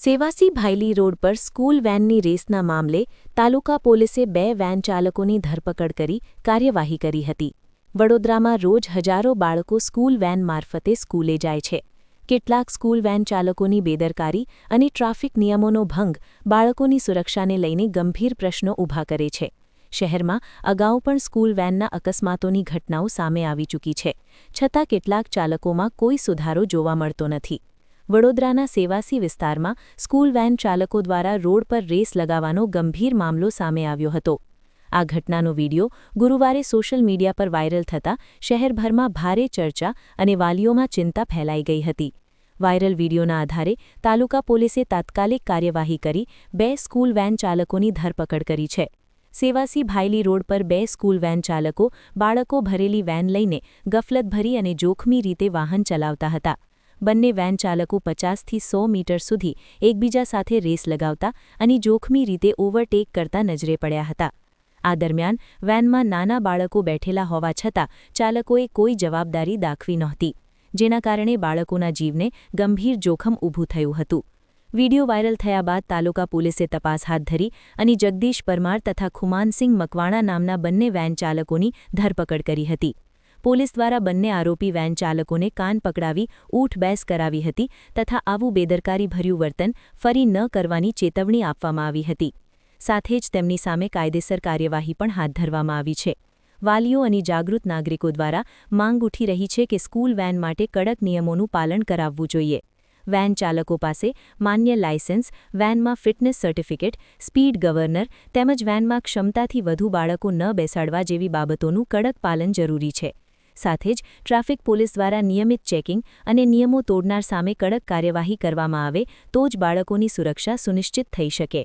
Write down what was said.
સેવાસી ભાયલી road પર school વેનની રેસના મામલે તાલુકા પોલીસે 2 વેન ચાલકોની ધરપકડ કરી કાર્યવાહી કરી હતી. વડોદરામાં રોજ હજારો બાળકો સ્કૂલ વેન મારફતે સ્કૂલે જાય છે. કેટલાક સ્કૂલ વેન ચાલકોની બેદરકારી અને ટ્રાફિક નિયમોનો ભંગ બાળકોની સુરક્ષાને લઈને ગંભીર પ્રશ્નો ઊભા કરે છે. શહેરમાં અગાઉ પણ સ્કૂલ વેનના અકસ્માતોની ઘટનાઓ સામે આવી ચૂકી છે, છતાં કેટલાક ચાલકોમાં કોઈ સુધારો જોવા મળતો નથી. વડોદરાના સેવાસી વિસ્તારમાં સ્કૂલ વેન ચાલકો દ્વારા રોડ પર રેસ લગાવવાનો ગંભીર મામલો સામે આવ્યો હતો. આ ઘટનાનો વીડિયો ગુરુવારે સોશિયલ મીડિયા પર વાયરલ થતાં શહેરભરમાં ભારે ચર્ચા અને વાલીઓમાં ચિંતા ફેલાઈ ગઈ હતી. વાયરલ વીડિયોના આધારે તાલુકા પોલીસે તાત્કાલિક કાર્યવાહી કરી 2 સ્કૂલ વેન ચાલકોની ધરપકડ કરી છે. સેવાસી ભાયલી રોડ પર 2 સ્કૂલ વેન ચાલકો બાળકો ભરેલી વેન લઈને ગફલતભરી અને જોખમી રીતે વાહન ચલાવતા હતા. બંને વેન ચાલકો 50થી 100 મીટર સુધી એકબીજા સાથે રેસ લગાવતા અને જોખમી રીતે ઓવરટેક કરતા નજરે પડ્યા હતા. આ દરમિયાન વેનમાં નાના બાળકો બેઠેલા હોવા છતાં ચાલકોએ કોઈ જવાબદારી દાખવી નહોતી, જેના કારણે બાળકોના જીવને ગંભીર જોખમ ઊભું થયું હતું. વીડિયો વાયરલ થયા બાદ તાલુકા પોલીસે તપાસ હાથ ધરી અને જગદીશ પરમાર તથા ખુમાનસિંહ મકવાણા નામના બંને વેન ચાલકોની ધરપકડ કરી હતી. પોલીસ દ્વારા બંને આરોપી વેન ચાલકોને કાન પકડાવી ઊઠબેસ કરાવી હતી તથા આવું બેદરકારીભર્યું વર્તન ફરી ન કરવાની ચેતવણી આપવામાં આવી હતી. સાથે જ તેમની સામે કાયદેસર કાર્યવાહી પણ હાથ ધરવામાં આવી છે. વાલીઓ અને જાગૃત નાગરિકો દ્વારા માંગ ઉઠી રહી છે કે સ્કૂલ વેન માટે કડક નિયમોનું પાલન કરાવવું જોઈએ. વેન ચાલકો પાસે માન્ય લાયસન્સ, વેનમાં ફિટનેસ સર્ટિફિકેટ, સ્પીડ ગવર્નર તેમજ વેનમાં ક્ષમતાથી વધુ બાળકો ન બેસાડવા જેવી બાબતોનું કડક પાલન જરૂરી છે. સાથે જ ટ્રાફિક પોલીસ દ્વારા નિયમિત ચેકિંગ અને નિયમો તોડનાર સામે કડક કાર્યવાહી કરવામાં આવે તો જ બાળકોની સુરક્ષા સુનિશ્ચિત થઈ શકે.